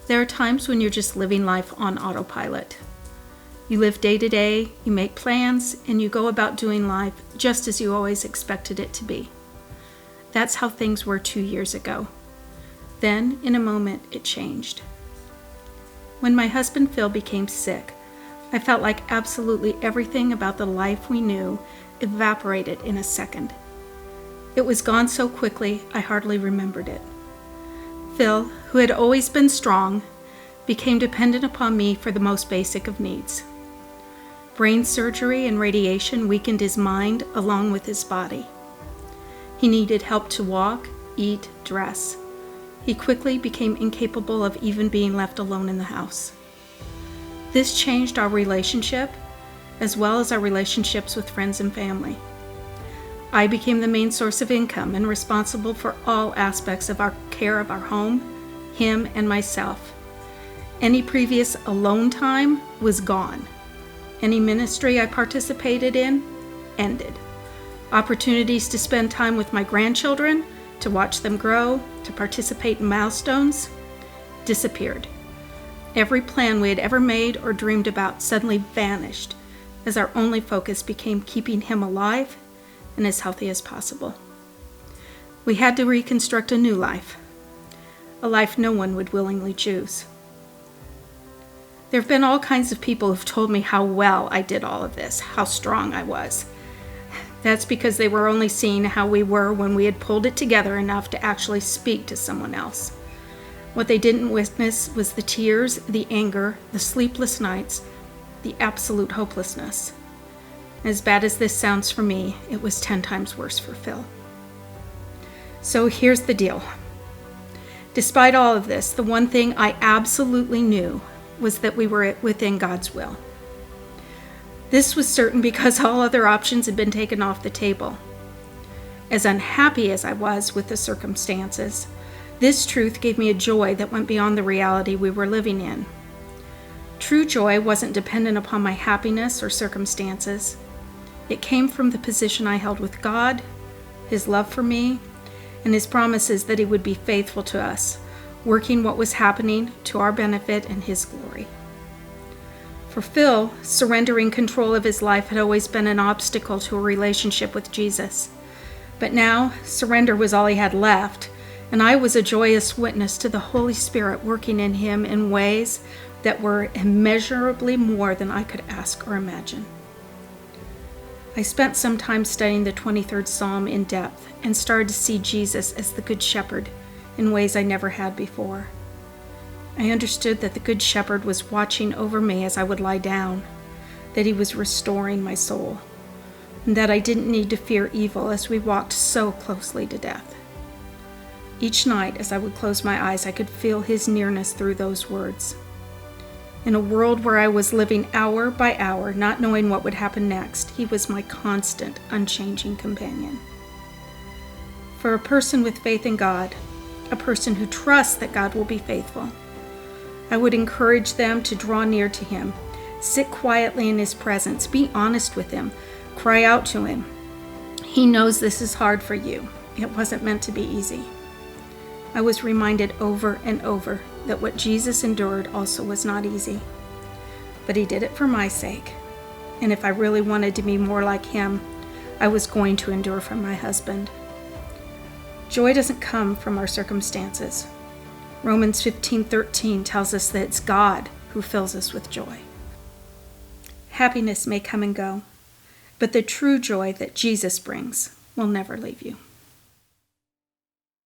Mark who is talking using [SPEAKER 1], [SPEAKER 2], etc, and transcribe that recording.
[SPEAKER 1] There are times when you're just living life on autopilot. You live day to day, you make plans, and you go about doing life just as you always expected it to be. That's how things were 2 years ago. Then, in a moment, it changed. When my husband Phil became sick, I felt like absolutely everything about the life we knew evaporated in a second. It was gone so quickly, I hardly remembered it. Phil, who had always been strong, became dependent upon me for the most basic of needs. Brain surgery and radiation weakened his mind along with his body. He needed help to walk, eat, dress. He quickly became incapable of even being left alone in the house. This changed our relationship, as well as our relationships with friends and family. I became the main source of income and responsible for all aspects of our care of our home, him, and myself. Any previous alone time was gone. Any ministry I participated in ended. Opportunities to spend time with my grandchildren, to watch them grow, to participate in milestones, disappeared. Every plan we had ever made or dreamed about suddenly vanished as our only focus became keeping him alive and as healthy as possible. We had to reconstruct a new life, a life no one would willingly choose. There have been all kinds of people who've told me how well I did all of this, how strong I was. That's because they were only seeing how we were when we had pulled it together enough to actually speak to someone else. What they didn't witness was the tears, the anger, the sleepless nights, the absolute hopelessness. As bad as this sounds for me, it was 10 times worse for Phil. So here's the deal. Despite all of this, the one thing I absolutely knew was that we were within God's will. This was certain because all other options had been taken off the table. As unhappy as I was with the circumstances, this truth gave me a joy that went beyond the reality we were living in. True joy wasn't dependent upon my happiness or circumstances. It came from the position I held with God, His love for me, and His promises that He would be faithful to us, working what was happening to our benefit and His glory. For Phil, surrendering control of his life had always been an obstacle to a relationship with Jesus. But now, surrender was all he had left, and I was a joyous witness to the Holy Spirit working in him in ways that were immeasurably more than I could ask or imagine. I spent some time studying the 23rd Psalm in depth and started to see Jesus as the Good Shepherd in ways I never had before. I understood that the Good Shepherd was watching over me as I would lie down, that He was restoring my soul, and that I didn't need to fear evil as we walked so closely to death. Each night, as I would close my eyes, I could feel His nearness through those words. In a world where I was living hour by hour, not knowing what would happen next, He was my constant, unchanging companion. For a person with faith in God, a person who trusts that God will be faithful, I would encourage them to draw near to Him, sit quietly in His presence, be honest with Him, cry out to Him. He knows this is hard for you. It wasn't meant to be easy. I was reminded over and over that what Jesus endured also was not easy. But He did it for my sake. And if I really wanted to be more like Him, I was going to endure for my husband. Joy doesn't come from our circumstances. Romans 15:13 tells us that it's God who fills us with joy. Happiness may come and go, but the true joy that Jesus brings will never leave you.